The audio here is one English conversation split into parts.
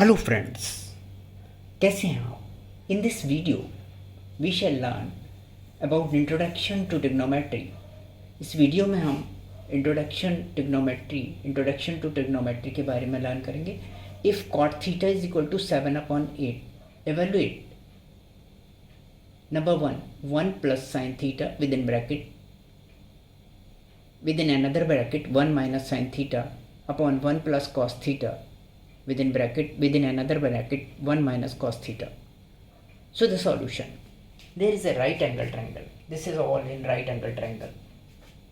Hello friends, कैसे हैं आप? In this video we shall learn about introduction to trigonometry. इस वीडियो में हम इंट्रोडक्शन टू ट्रिग्नोमेट्री के बारे में लर्न करेंगे। If cot theta is equal to 7/8, evaluate number 1 plus sine theta within bracket within another bracket 1 minus sin theta upon 1 plus cos theta within another bracket 1 minus cos theta. So the solution, there is a right angle triangle. This is all in right angle triangle.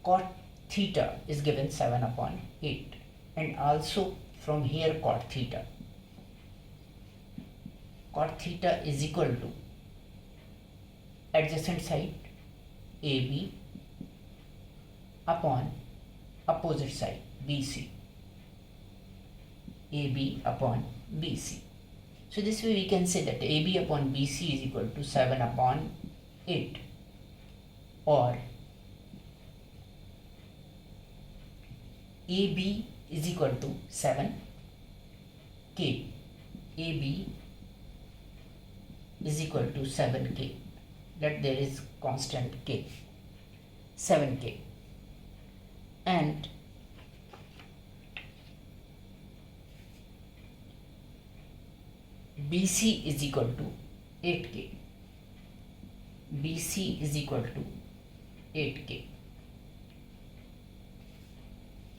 Cot theta is given 7/8, and also from here cot theta is equal to adjacent side AB upon opposite side BC. AB upon BC. So this way we can say that AB upon BC is equal to 7/8, or AB is equal to 7K. AB is equal to 7K. That there is constant K, 7K. And BC is equal to 8K. BC is equal to 8K.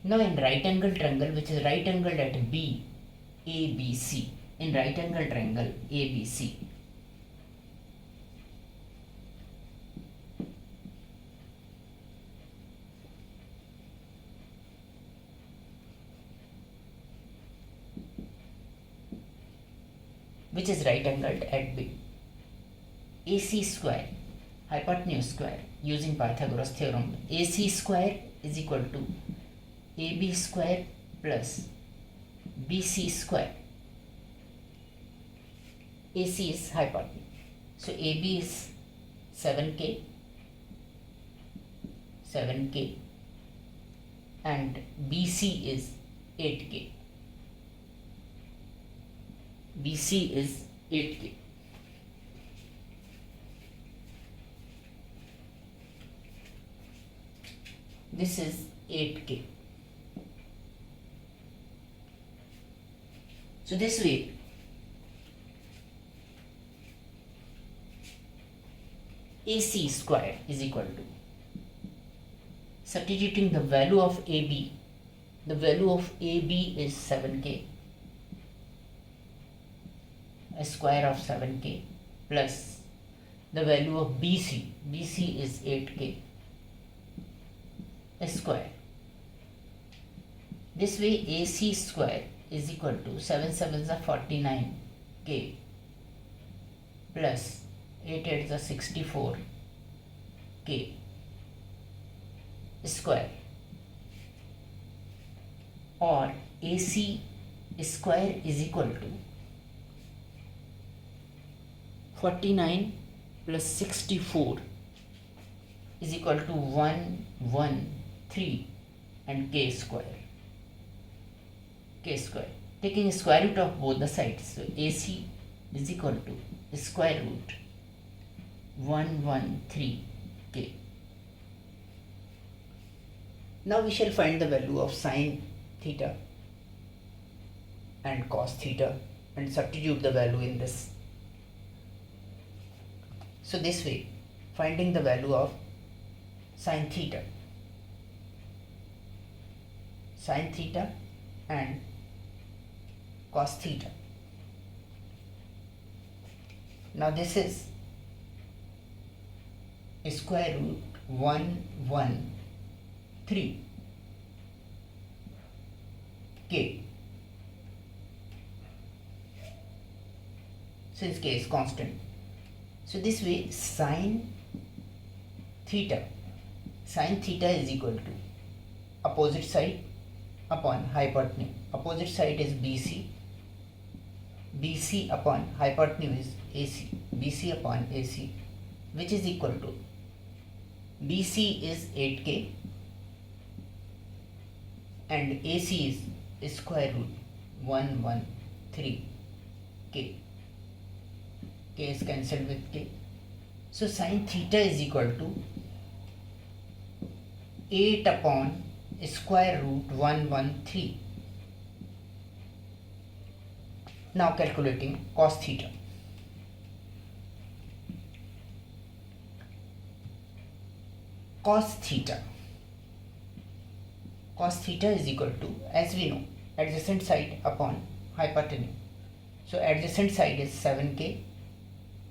Now in right angle triangle, which is right angled at B, ABC, in right angle triangle ABC, which is right angled at B, AC square, hypotenuse square, using Pythagoras theorem, AC square is equal to AB square plus BC square. AC is hypotenuse, so AB is 7K, and BC is 8K. BC is 8K. This is 8K. So this way AC square is equal to, substituting the value of AB, the value of AB is 7K, a square of 7K, plus the value of BC is 8K, a square. This way AC square is equal to 7 7s are 49K plus 8 8s are 64K square, or AC square is equal to 49 plus 64 is equal to 113 and K square. Taking square root of both the sides, so AC is equal to square root 113K. Now we shall find the value of sin theta and cos theta and substitute the value in this. So this way, finding the value of sin theta and cos theta. Now this is square root 113K. Since K is constant, so this way sin theta is equal to opposite side upon hypotenuse. Opposite side is BC. BC upon hypotenuse is AC. BC upon AC, which is equal to BC is 8K and AC is square root 113 k. K is cancelled with k. So sine theta is equal to 8 upon square root 113. Now calculating cos theta. Cos theta. Cos theta is equal to, as we know, adjacent side upon hypotenuse. So adjacent side is 7k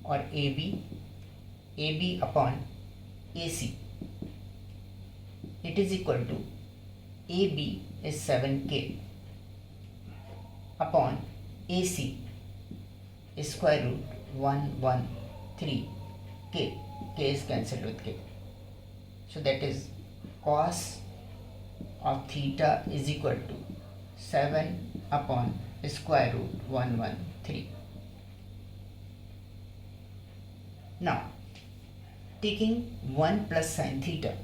or AB upon AC. It is equal to AB is 7k upon AC is square root 113 k. K is cancelled with k. So that is cos of theta is equal to 7 upon square root 113. Now taking 1 plus sine theta,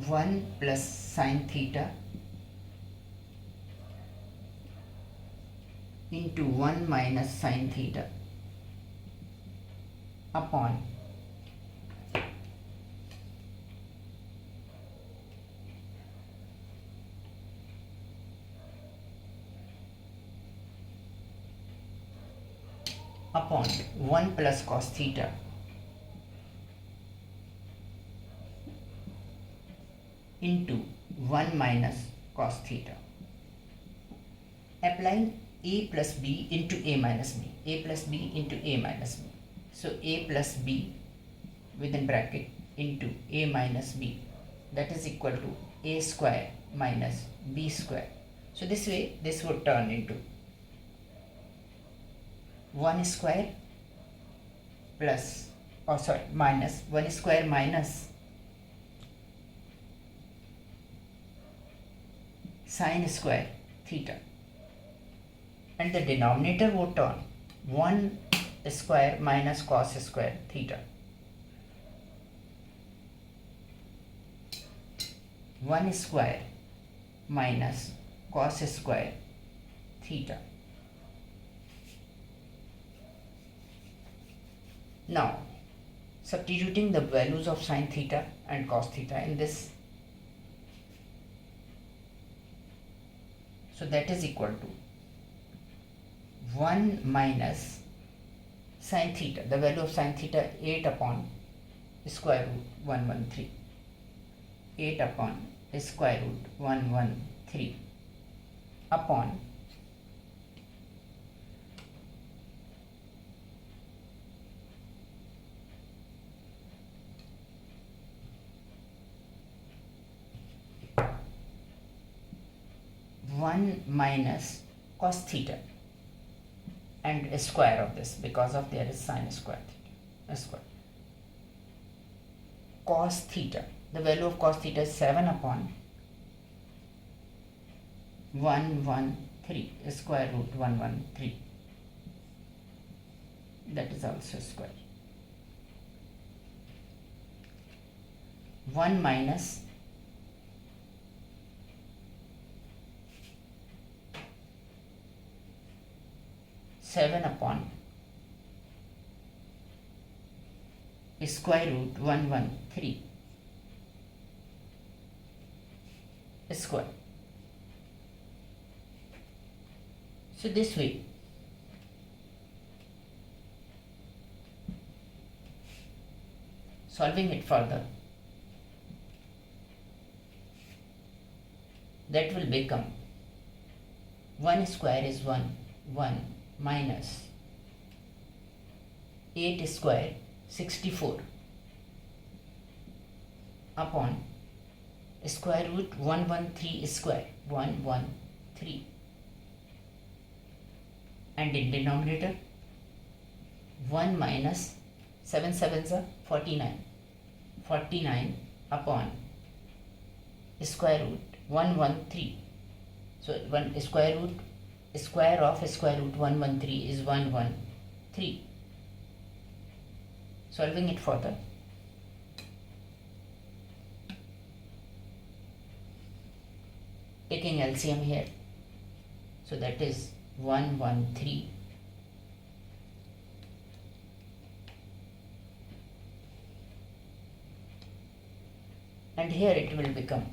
one plus sine theta into 1 minus sine theta upon upon 1 plus cos theta into 1 minus cos theta. Applying a plus b into a minus b, a plus b into a minus b. So a plus b within bracket into a minus b, that is equal to a square minus b square. So this way this would turn into 1 square plus, minus 1 square minus sine square theta, and the denominator would turn 1 square minus cos square theta. 1 square minus cos square theta. Now substituting the values of sine theta and cos theta in this, so that is equal to 1 minus sine theta, the value of sine theta 8 upon square root 113, 8 upon square root 113 upon one minus cos theta and a square of this, because of there is sine square theta, a square. Cos theta, the value of cos theta is 7 upon 113, square root 113, that is also square. 1 minus seven upon square root 113 square. So this way solving it further, that will become 1 square is 1 minus 8 square 64 upon square root 113 square 113, and in denominator 1 minus 7 sevens are 49 upon square root 113. So one square of square root 113 is 113. Solving it further, taking LCM here, so that is 113, and here it will become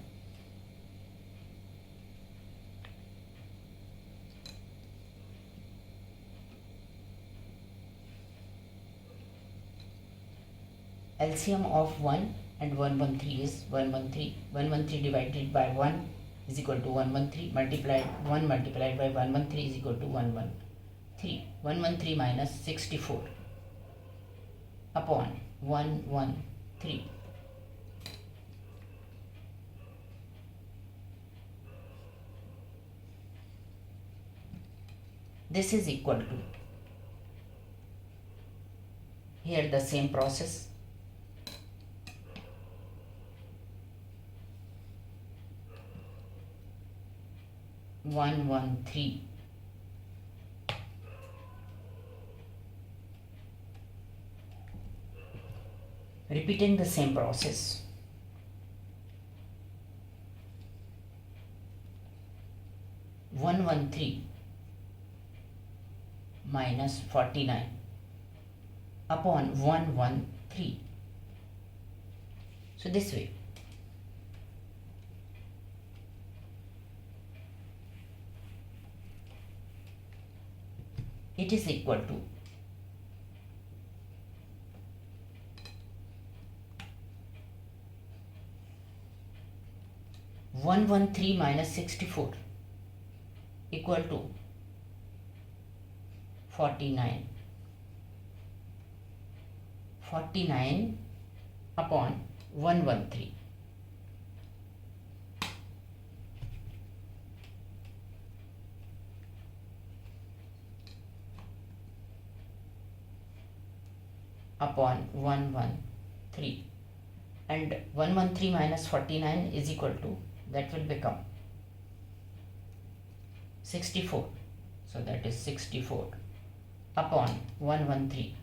LCM of 1 and 113 is 113. 113 divided by 1 is equal to 113, multiplied 1 multiplied by 113 is equal to 113. 113 minus 64 upon 113. This is equal to, here the same process, 113 repeating the same process, 113 minus 49 upon 113. So this way, it is equal to 113 minus 64 equal to 49. 49 upon 113. Upon 113, and 113 minus 49 is equal to, that will become 64. So that is 64 upon 113.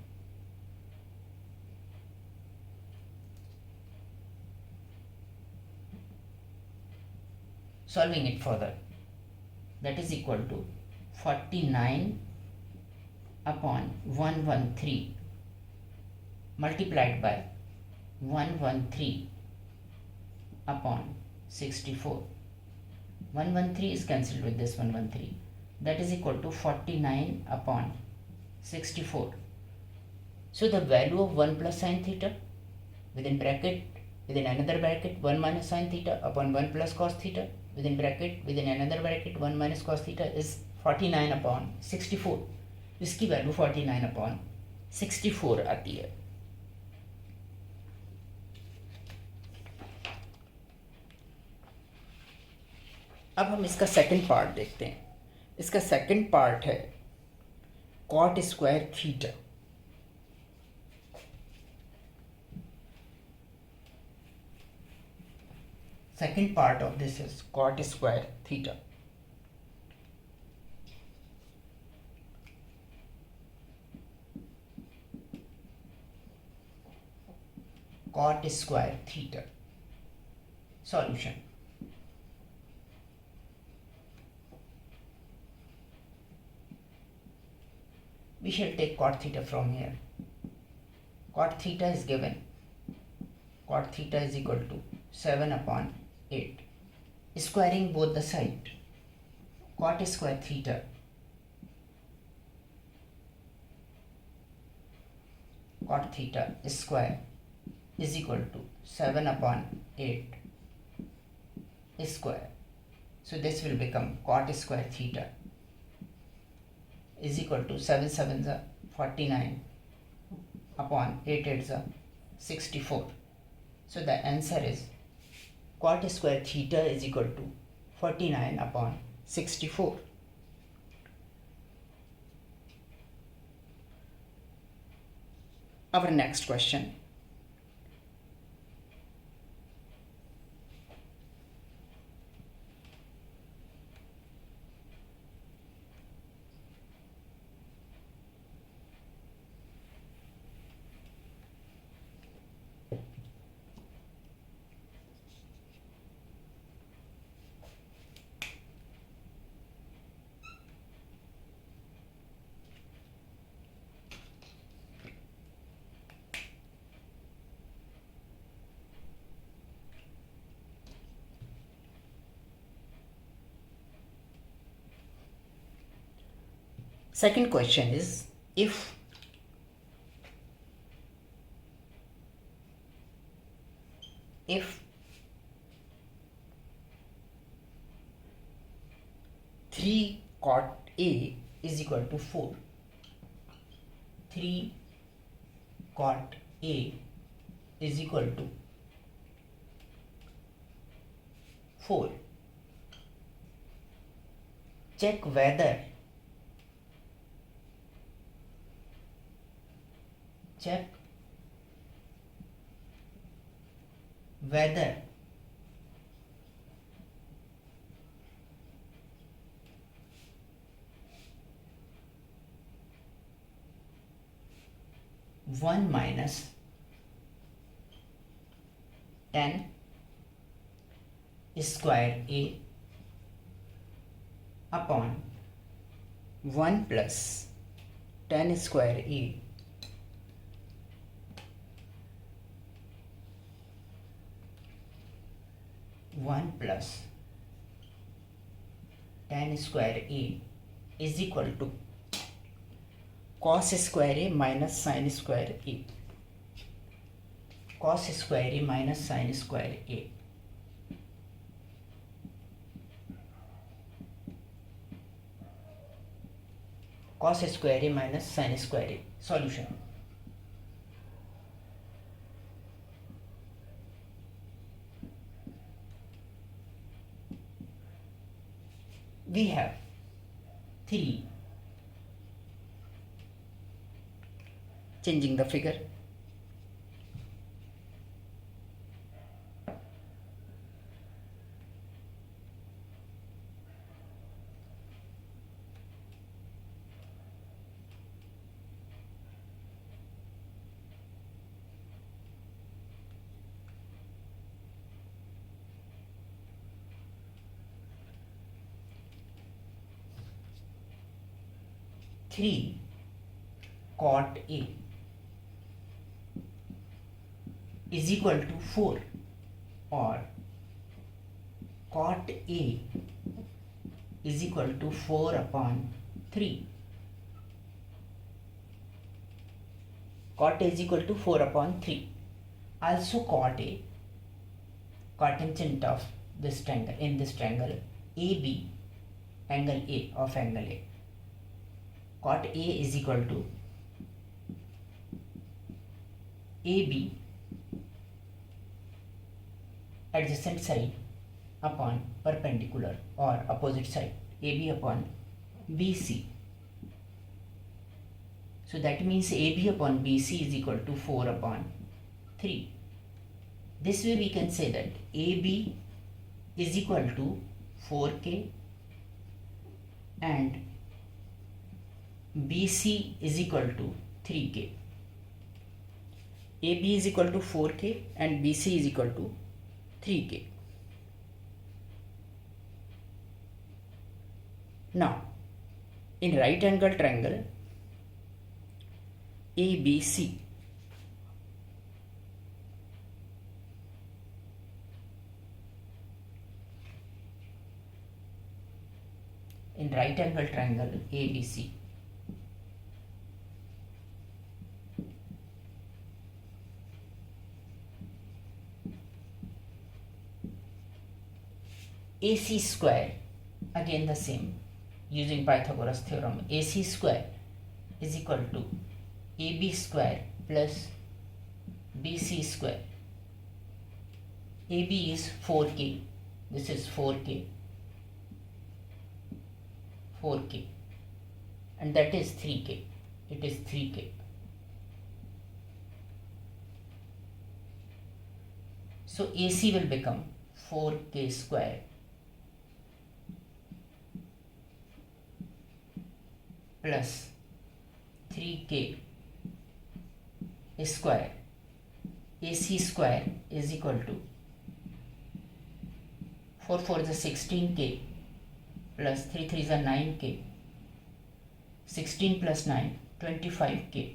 Solving it further, that is equal to 49 upon 113 multiplied by 113 upon 64. 113 is cancelled with this 113. That is equal to 49 upon 64. So the value of 1 plus sin theta within bracket, within another bracket 1 minus sin theta upon 1 plus cos theta within bracket, within another bracket 1 minus cos theta is 49 upon 64. इसकी value 49 upon 64 आती है. अब हम इसका second part देखते हैं. इसका second part है cot square theta. Second part of this is cot square theta. Cot square theta. Solution. We shall take cot theta from here. Cot theta is given. Cot theta is equal to 7 upon 8. Squaring both the side. Cot square theta square is equal to 7 upon 8 square. So this will become cot square theta is equal to 7 7s are 49 upon 8 8s are 64. So the answer is cot square theta is equal to 49 upon 64. Our next question. Second question is, if three cot A is equal to 4, 3 cot A is equal to 4. Check whether one minus 10 square A upon 1 plus 10 square A one plus 10 square A is equal to cos square A minus sin square A. Cos square A minus sin square A. Cos square A minus sin square A. Solution. We have 3. Changing the figure. Three cot A is equal to 4, or cot A is equal to 4 upon 3. Cot A is equal to 4 upon 3. Also cot A, cotangent of this triangle, in this triangle AB, angle A of angle A. Cot A is equal to AB adjacent side upon perpendicular or opposite side, AB upon BC. So that means AB upon BC is equal to 4 upon 3. This way we can say that AB is equal to 4K and BC is equal to 3K. AB is equal to 4K and BC is equal to 3K. Now, in right angle triangle ABC, in right angle triangle ABC, AC square, again the same, using Pythagoras theorem, AC square is equal to AB square plus BC square. AB is 4K, this is 4K, and that is 3K, it is 3K. So AC will become 4K square plus 3K square. AC square is equal to 4 4 is 16K plus 3 3 is 9K. 16 plus 9, 25K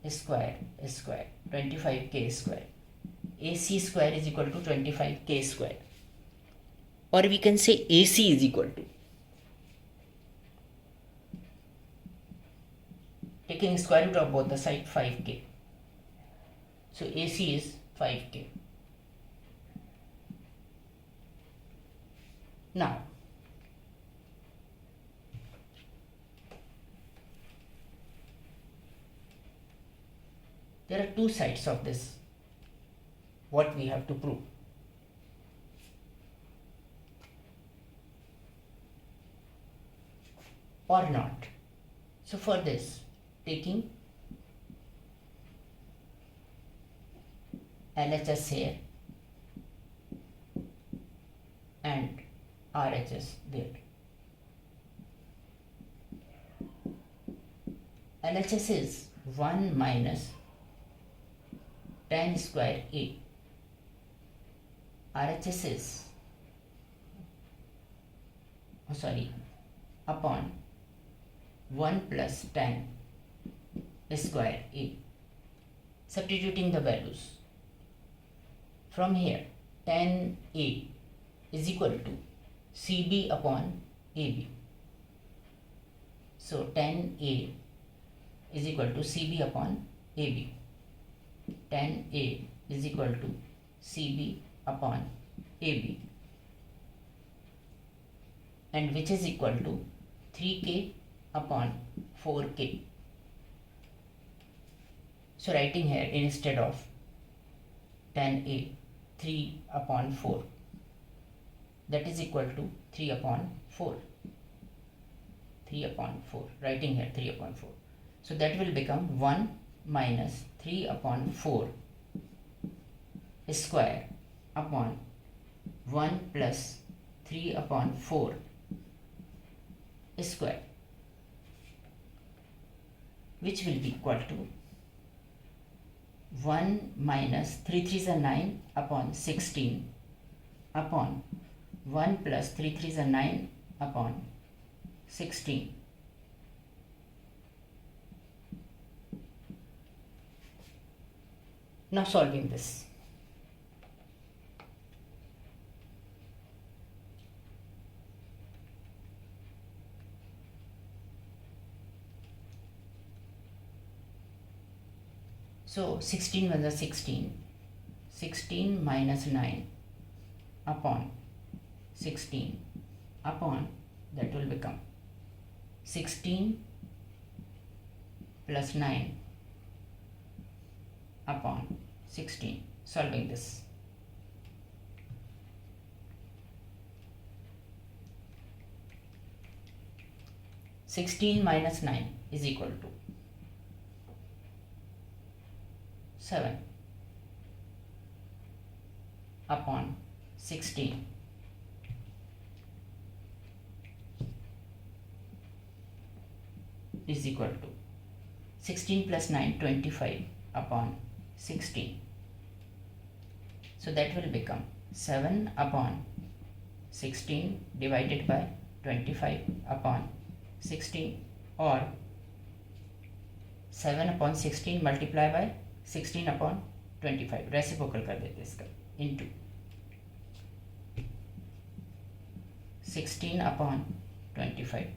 square, 25K square. AC square is equal to 25K square. Or we can say AC is equal to taking square root of both the side 5k. So AC is 5k. Now there are two sides of this, what we have to prove. Or not. So for this, taking LHS here and RHS there. LHS is 1 minus tan square A. RHS is upon 1 plus tan square A. Substituting the values. From here, tan A is equal to CB upon AB. So tan A is equal to CB upon AB. Tan A is equal to CB upon AB, and which is equal to 3k upon 4k. So writing here instead of tan A 3 upon 4, that is equal to 3 upon 4. 3 upon 4, writing here 3 upon 4. So that will become 1 minus 3 upon 4 square upon 1 plus 3 upon 4 square, which will be equal to 1 minus 3 3s are 9 upon 16 upon 1 plus 3 3s are 9 upon 16. Now solving this. So 16 1 is 16. 16 minus 9 upon 16 upon, that will become 16 plus 9 upon 16. Solving this. Sixteen minus 9 is equal to 7 upon 16 is equal to 16 plus 9 25 upon 16. So that will become 7 upon 16 divided by 25 upon 16, or 7 upon 16 multiply by 16 upon 25, reciprocal कर देते इसका, into 16 upon 25.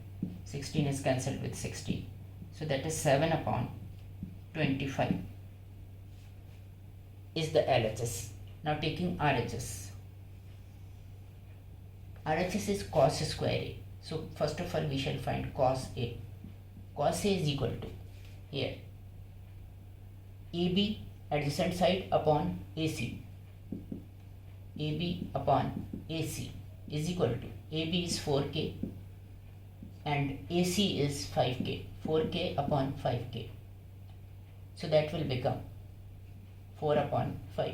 16 is cancelled with 16. So that is 7 upon 25 is the LHS. Now taking RHS. RHS is cos square A. So first of all we shall find cos A. Cos A is equal to, here, AB adjacent side upon AC. AB upon AC is equal to, AB is 4k and AC is 5k. 4k upon 5k. So that will become 4 upon 5.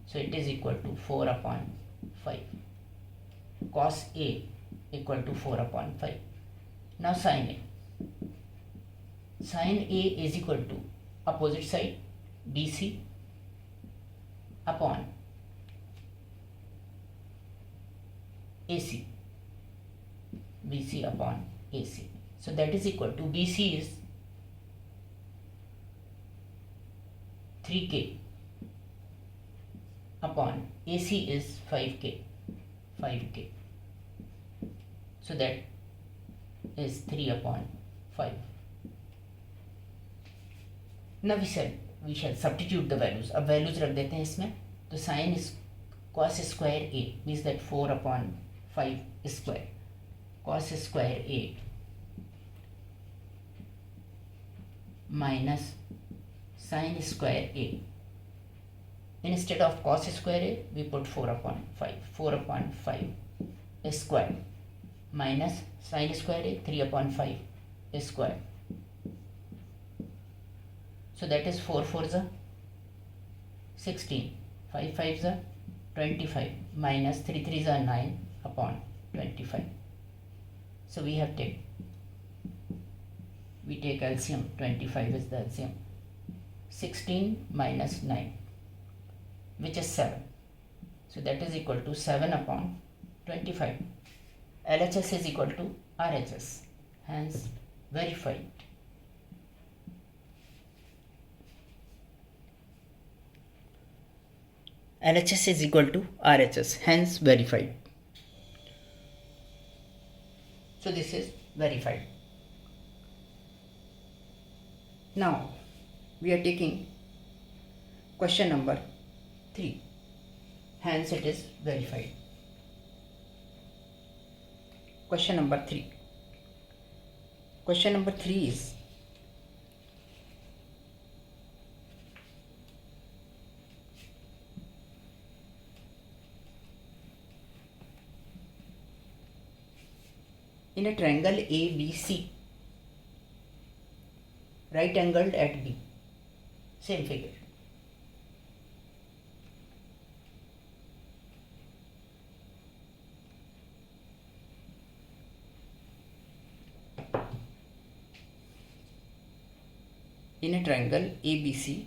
So it is equal to 4 upon 5. Cos A equal to 4 upon 5. Now sin A. Sin A is equal to opposite side BC upon AC. BC upon AC. So that is equal to, BC is 3k upon AC is 5k. 5k. So that is 3 upon 5. Now we shall substitute the values. अब values रख देते हैं इसमें. तो sin cos square a means that 4/5 square cos square a minus sin square a. Instead of cos square a we put 4/5 square minus sin square a 3/5 square. So that is 4 4s are 16, 5 5s are 25 minus 3 3s are 9/25. So we take LCM. 25 is the LCM. 16 minus 9, which is 7. So that is equal to 7/25. LHS is equal to RHS. Hence verified. LHS is equal to RHS, hence verified. So this is verified. Now we are taking question number 3, hence it is verified. Question number 3. Question number 3 is in a triangle ABC, right angled at B, same figure. In a triangle ABC,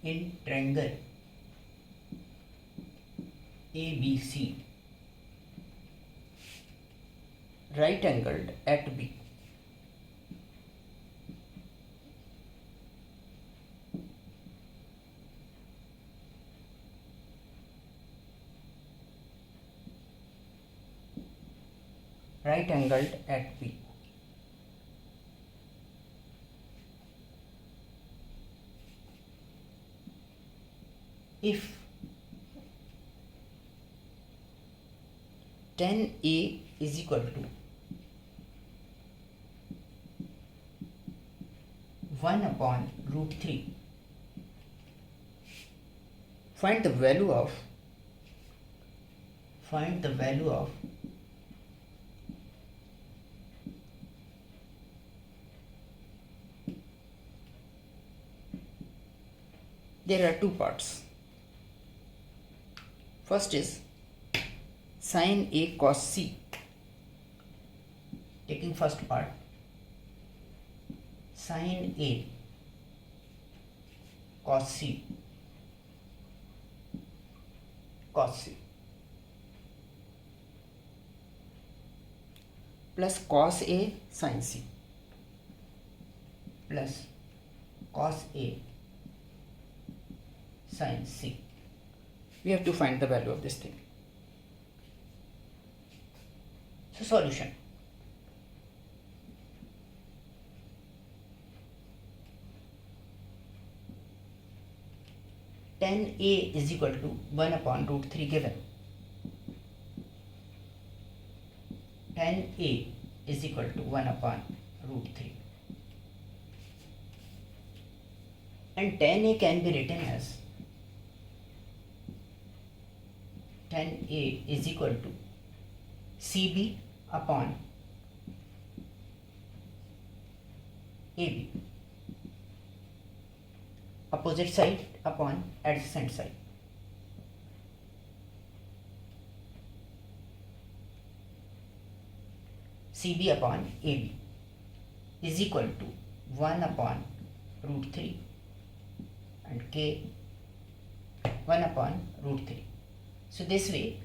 in triangle ABC, right angled at B, right angled at B. If tan A is equal to 1/√3, find the value of there are two parts. First is sin A cos C. Taking first part, sin A cos C plus cos A sin C plus cos A sin C. We have to find the value of this thing. So solution. Tan A is equal to 1/√3 given. Tan A is equal to 1/√3. And tan A can be written as tan A is equal to CB upon AB, opposite side upon adjacent side. CB upon AB is equal to 1/√3 and K 1/√3. So this way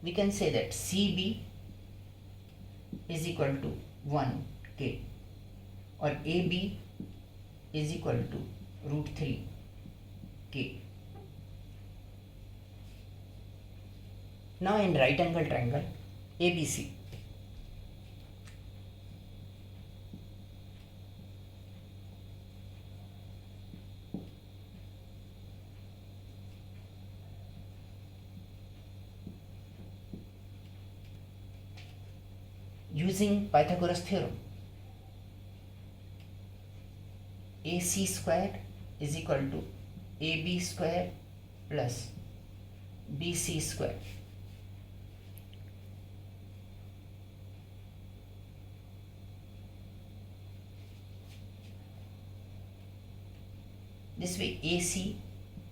we can say that CB is equal to 1K or AB is equal to √3K. Now in right angle triangle ABC. Using Pythagoras theorem, AC square is equal to AB square plus BC square. This way AC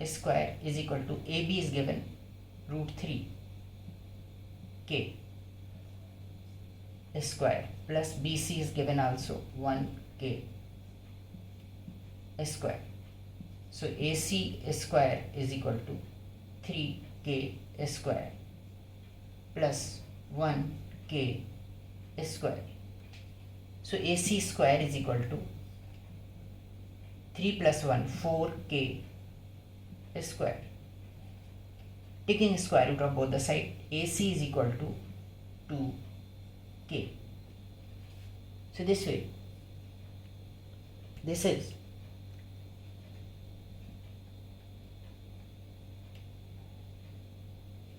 square is equal to AB is given root 3 K square plus BC is given also 1 K square. So AC square is equal to 3K square plus 1K square. So AC square is equal to 3 plus 1 4K square. Taking square root of both the sides, AC is equal to 2K. So this way, this is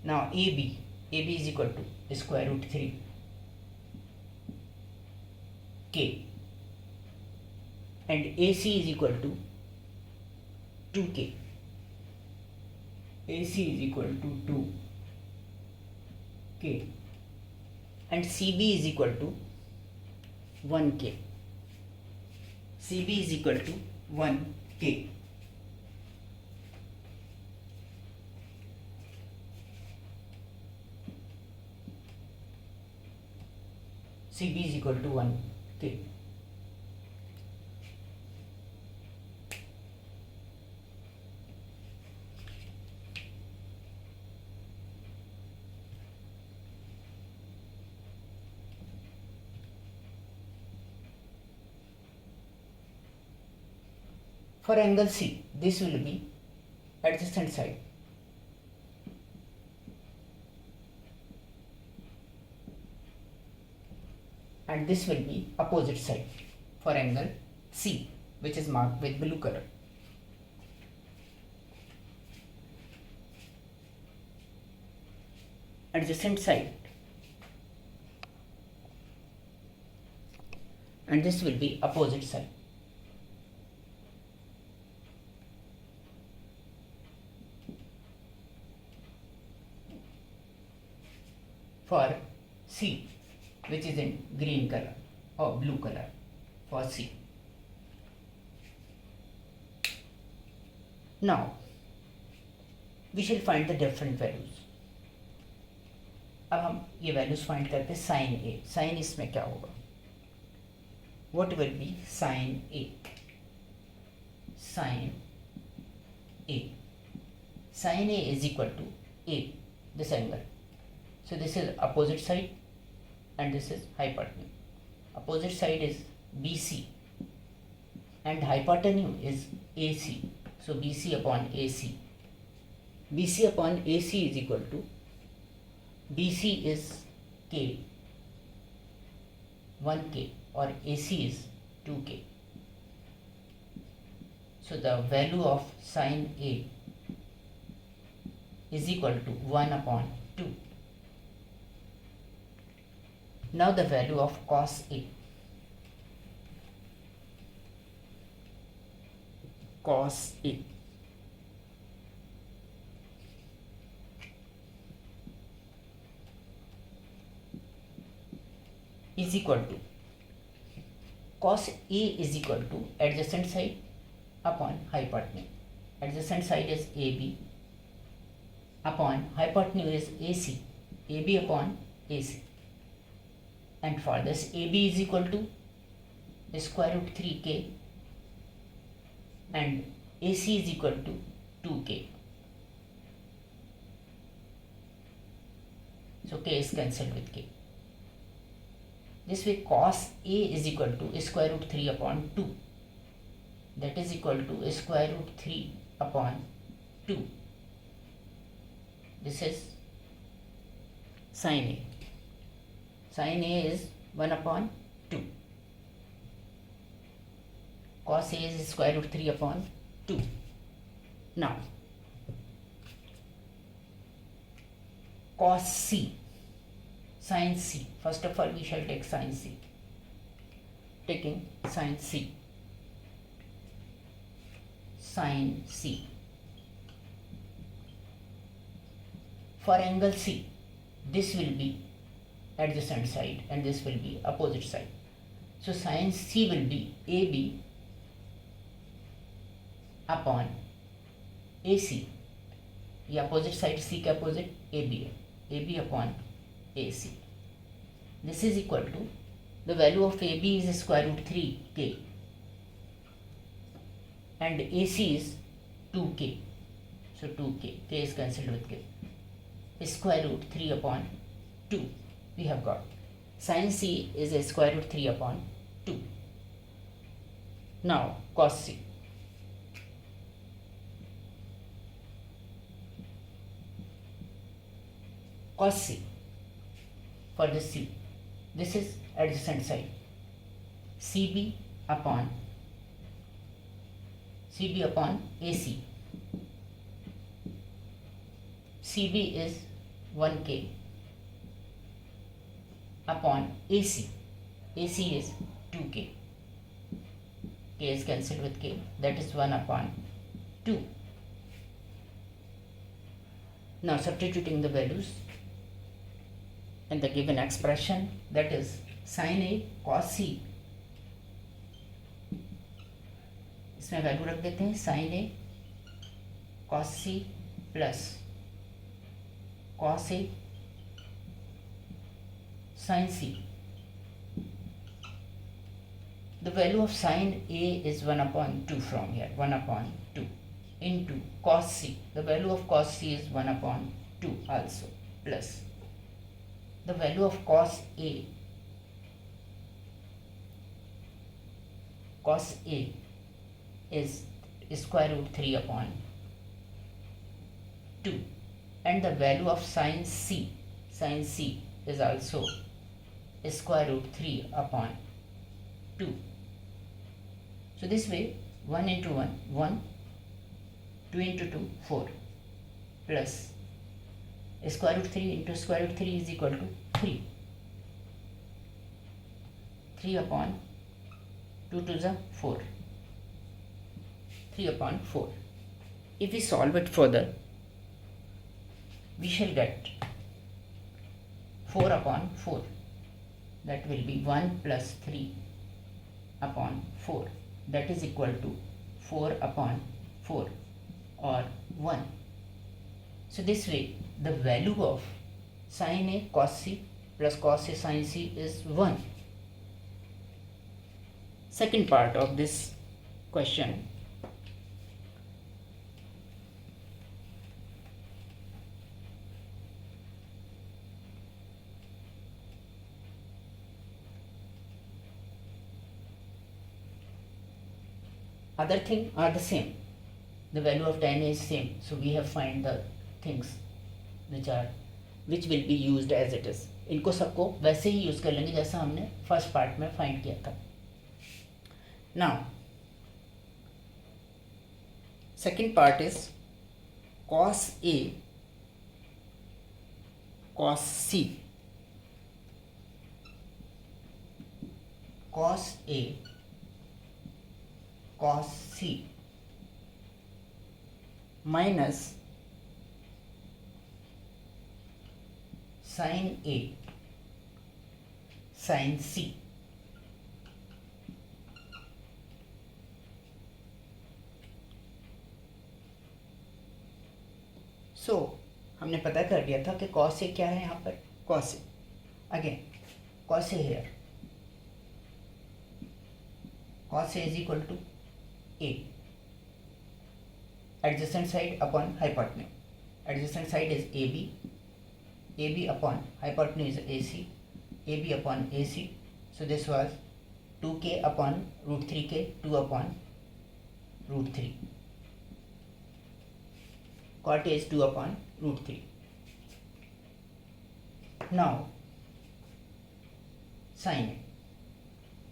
now AB is equal to square root 3 K and AC is equal to 2K. AC is equal to 2K and CB is equal to 1K. CB is equal to 1K. CB is equal to 1K. For angle C, this will be adjacent side. And this will be opposite side for angle C, which is marked with blue color. Adjacent side, and this will be opposite side. For C, which is in green color or blue color for C. Now we shall find the different values. अब हम ये values find करते हैं sign ए. Sign इसमें क्या होगा? What will be sin A? Sin A. Sin A is equal to A, this angle. So this is opposite side and this is hypotenuse. Opposite side is BC and hypotenuse is AC. So BC upon AC. BC upon AC is equal to BC is K, 1K, or AC is 2K. So the value of sin A is equal to 1 upon 2. Now the value of cos A. Cos A is equal to cos A is equal to adjacent side upon hypotenuse. Adjacent side is AB upon hypotenuse is AC. AB upon AC. And for this AB is equal to square root 3K and AC is equal to 2K. So K is cancelled with K. This way cos A is equal to square root 3 upon 2. That is equal to square root 3 upon 2. This is sin A. Sin A is 1 upon 2. Cos A is square root 3 upon 2. Now, cos C, sin C. First of all, we shall take sin C. Taking sin C. Sin C. For angle C, this will be adjacent side and this will be opposite side. So sin C will be AB upon AC. ये opposite side C के opposite AB है. AB upon AC. This is equal to, the value of AB is square root 3k and AC is 2k. So 2k, k is cancelled with k. Square root 3 upon 2 we have got. Sin C is a square root 3 upon 2. Now cos C. Cos C, for the C, this is adjacent side. CB upon AC. CB is 1k upon AC. AC is 2k. K is cancelled with k. That is 1 upon 2. Now substituting the values in the given expression, that is sin A cos C. इसमें value रख देते हैं sin A cos C plus cos A sin C. The value of sin A is 1 upon 2 from here, 1 upon 2 into cos C. The value of cos C is 1 upon 2 also, plus the value of cos A is square root 3 upon 2 and the value of sin C is also square root 3 upon 2. So this way 1 into 1, 1, 2 into 2, 4 plus square root 3 into square root 3 is equal to 3. 3 upon 2 to the 4. 3 upon 4. If we solve it further, we shall get 4 upon 4. That will be 1 plus 3 upon 4. That is equal to 4 upon 4 or 1. So this way the value of sin A cos C plus cos A sin C is 1. Second part of this question. Other things are the same. The value of tan A is same. So we have find the things which will be used as it is. इनको सबको वैसे ही use कर लेंगे जैसा हमने first part में find किया था. Now second part is cos A cos C. Cos A cos C minus sin A sin C. So हमने पता कर लिया था कि cos A क्या है यहाँ पर. cos A again cos A here. Cos A is equal to A. Adjacent side upon hypotenuse. Adjacent side is AB. AB upon hypotenuse is AC. AB upon AC. So this was 2k upon root 3k, 2 upon root 3. Cot A is 2 upon root 3. Now sin A.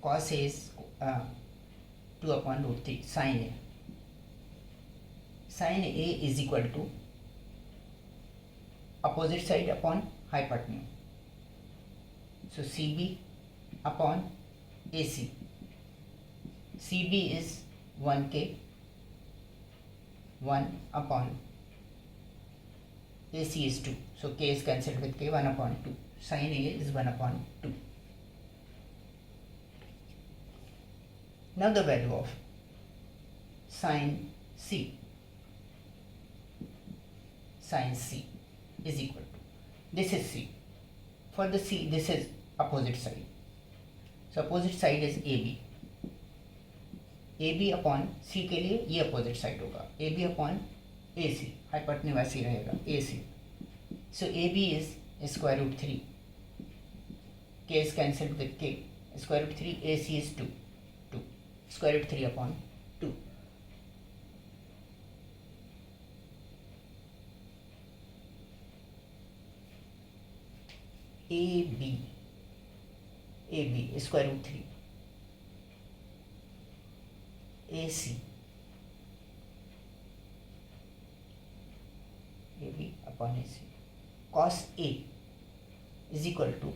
Cos A is 2 upon root 3 sin A. Sin A is equal to opposite side upon hypotenuse. So CB upon AC. CB is 1K, 1 upon AC is 2. So K is cancelled with K, 1 upon 2. Sin A is 1 upon 2. Now the value of sin C. Sin C is equal to, this is C. For the C, this is opposite side. So opposite side is AB. AB upon C के लिए ये opposite side होगा. AB upon AC, hypotenuse वैसे रहेगा AC. So AB is square root 3. K is cancelled with K. Square root 3, AC is 2. 2. Square root 3 upon 2. AB square root 3. AC AB upon AC. Cos A is equal to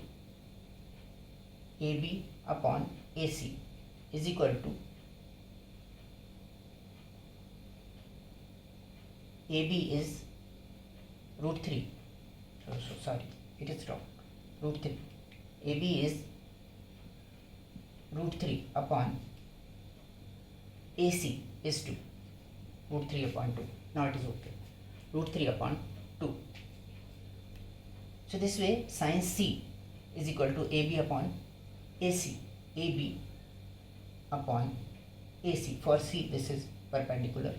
AB upon AC is equal to AB is root 3. So sorry, it is wrong. Root 3. AB is root 3 upon AC is 2. Root 3 upon 2. Now it is okay. Root 3 upon 2. So this way sin C is equal to AB upon AC. AB upon AC. For C this is perpendicular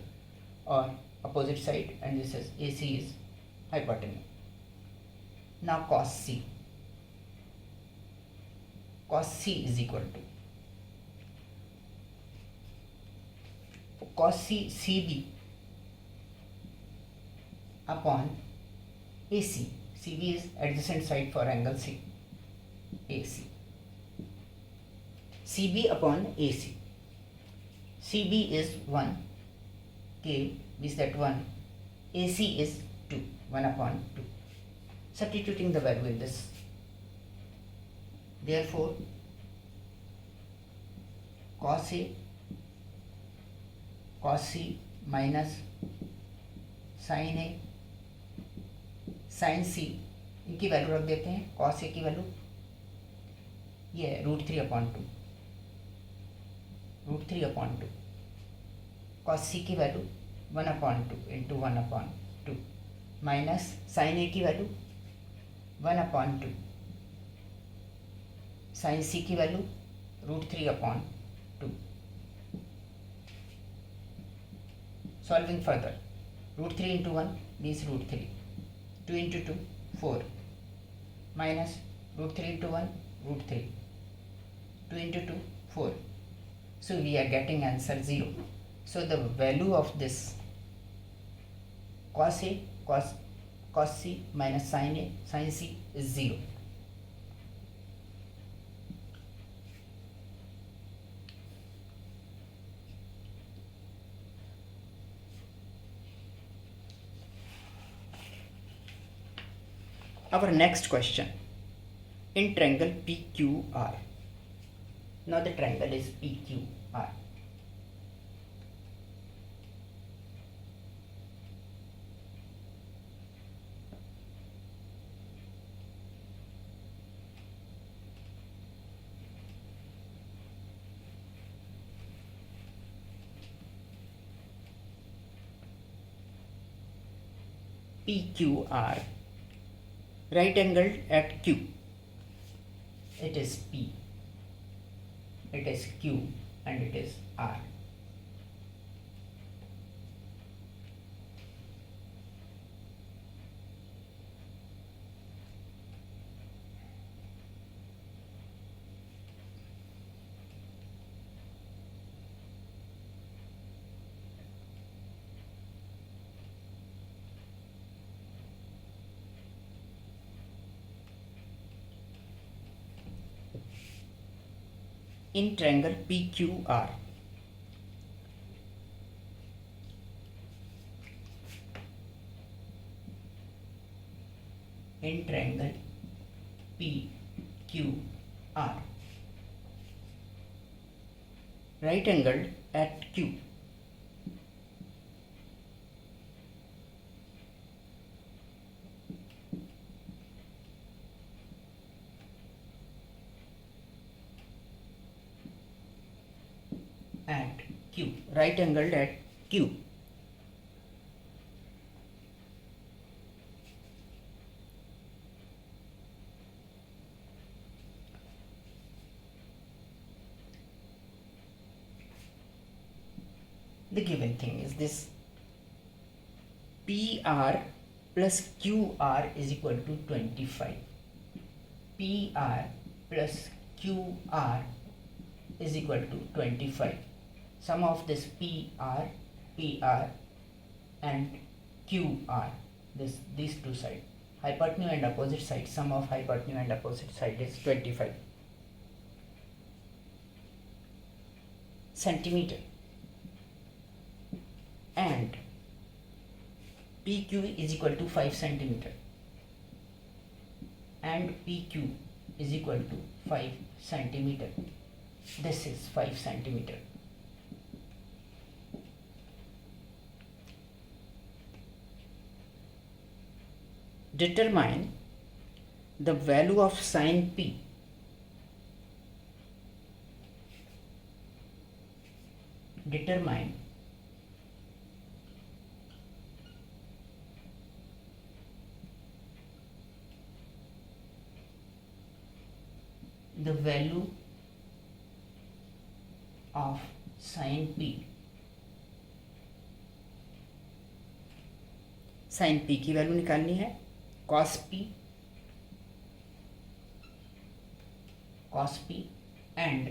or opposite side, and this is AC is hypotenuse. Now cos C. Cos C is equal to cos C CB upon AC. CB is adjacent side for angle C. AC. CB upon AC. CB is 1. K is that 1. AC is 2. 1 upon 2. Substituting the value in this. Therefore, cos A, cos C minus sin A, sin C, इनकी value रख देते हैं. cos A की value ये है root 3 upon 2. Root 3 upon 2. cos C की value 1 upon 2 into 1 upon 2 minus sin A की value 1 upon 2. sin C की value root 3 upon 2. Solving further, root 3 into 1 means root 3. 2 into 2, 4. Minus root 3 into 1, root 3. 2 into 2, 4. So we are getting answer 0. So the value of this cos A, cos C minus sin A, sin C is 0. Our next question, in triangle PQR. Now the triangle is PQR. PQR, right angled at Q. It is P, it is Q, and it is R. in triangle PQR. In triangle PQR, right angled at Q. At Q, right angled at Q. The given thing is this: PR plus QR is equal to 25. PR plus QR is equal to 25. Sum of this PR and QR, these two sides, hypotenuse and opposite side, sum of hypotenuse and opposite side is 25 centimeter, and PQ is equal to 5 centimeter, and PQ is equal to 5 centimeter. This is 5 centimeter. Determine the value of sin P. Determine the value of sin P. sin P की value निकालनी है. cos P and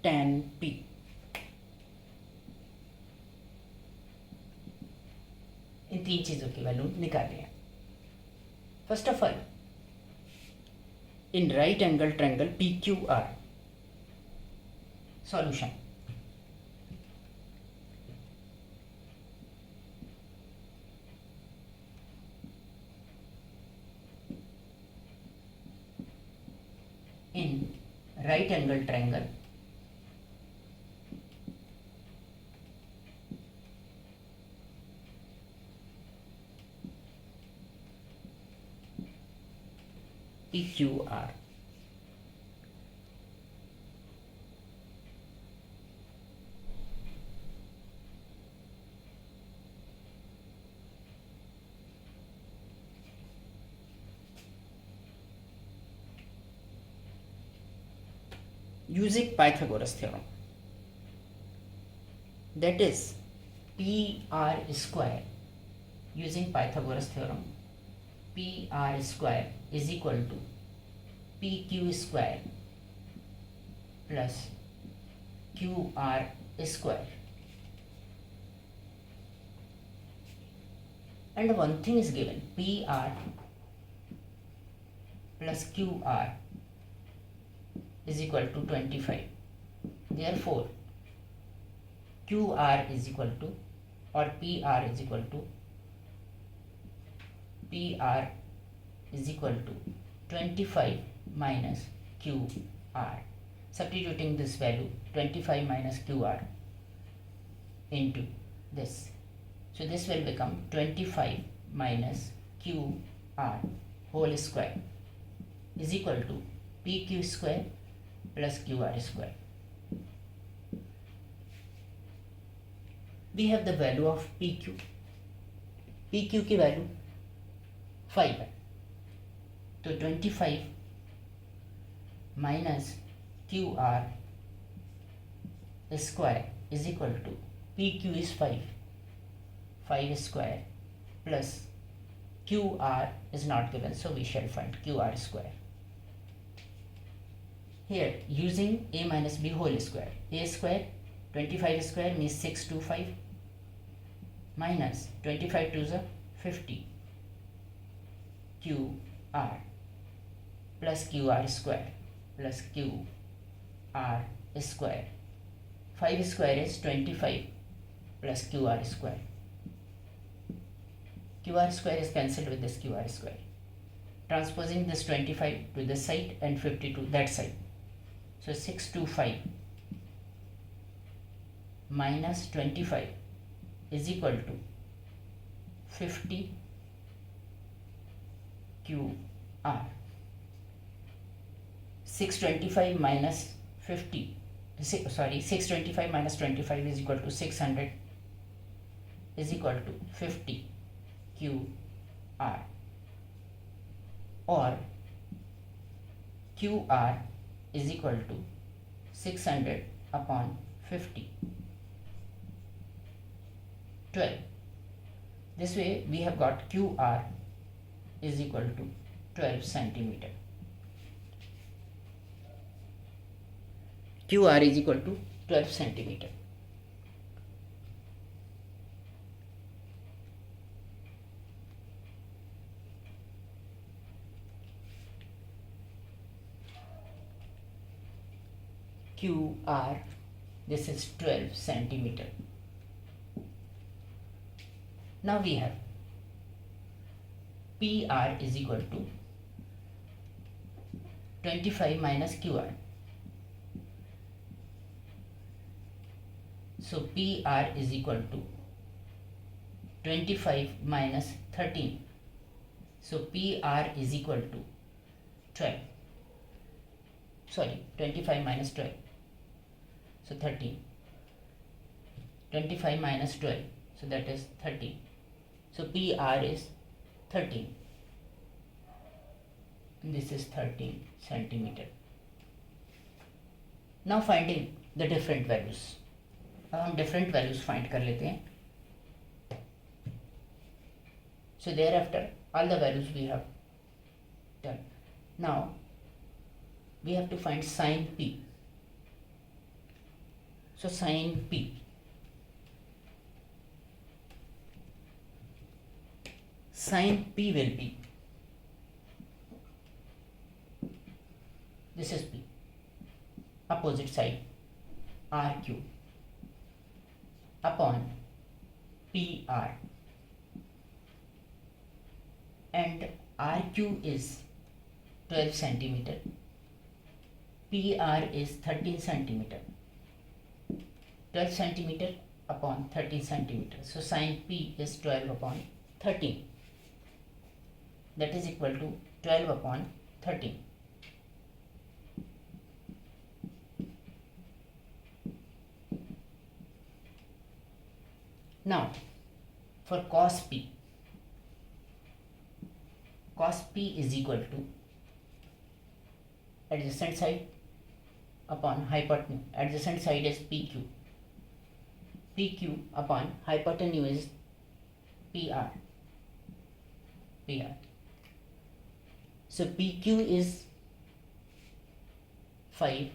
tan P. इन 3 चीजों की value निकालिए. First of all, in right angle triangle PQR, solution. In right angle triangle PQR. Using Pythagoras theorem, that is PR square. Using Pythagoras theorem, PR square is equal to PQ square plus QR square. And one thing is given: PR plus QR is equal to 25. Therefore, QR is equal to, or PR is equal to 25 minus QR. Substituting this value 25 minus QR into this. So this will become 25 minus QR whole square is equal to PQ square plus QR square. We have the value of PQ. PQ की value 5 है, तो 25 minus QR square is equal to PQ is 5 square plus QR is not given, so we shall find QR square. Here using a minus b whole square, a square 25 square means 625 minus 25 to the 50 Q R plus Q R square plus Q R square. 5 square is 25 plus qr square. Qr square is cancelled with this qr square. Transposing this 25 to this side and 50 to that side. So 625 minus 25 is equal to 50 qr. 625 minus 50. 625 minus 25 is equal to 600 is equal to 50 QR, or QR is equal to 600 upon 50, 12. This way we have got QR is equal to 12 centimeter. QR is equal to 12 centimeter. QR, this is 12 centimeter. Now we have PR is equal to 25 minus QR. So PR is equal to 25 minus 13. So PR is equal to 12. 25 minus 12. So 13. 25 minus 12. So that is 13. So PR is 13. This is 13 centimeter. Now finding the different values. अब हम different values find कर लेते हैं. So there after all the values we have done. Now we have to find sine P. So sine P, sine P will be, this is P, opposite side RQ upon PR, and RQ is 12 centimeter, PR is 13 centimeter. 12 centimeter upon 13 centimeter. So sin P is 12 upon 13. That is equal to 12 upon 13. Now, for cos P is equal to adjacent side upon hypotenuse. Adjacent side is PQ. PQ upon hypotenuse is PR. So PQ is 5.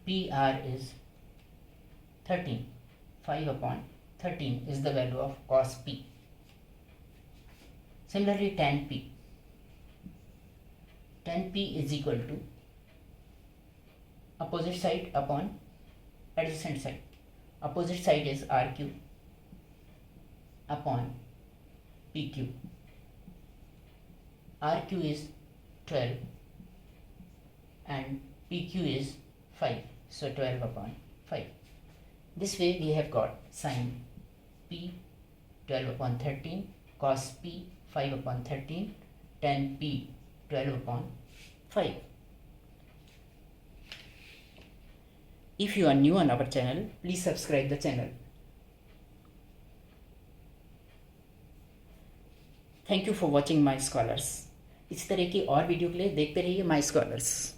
PR is 13. 5 upon 13 is the value of cos P. Similarly, tan P. Tan P is equal to opposite side upon adjacent side. Opposite side is RQ upon PQ. RQ is 12 and PQ is 5. So 12 upon 5. This way we have got sin P 12 upon 13, cos P 5 upon 13, tan P 12 upon 5. If you are new on our channel, please subscribe the channel. Thank you for watching My Scholars. इस तरह की और video के लिए देखते रहिए My Scholars.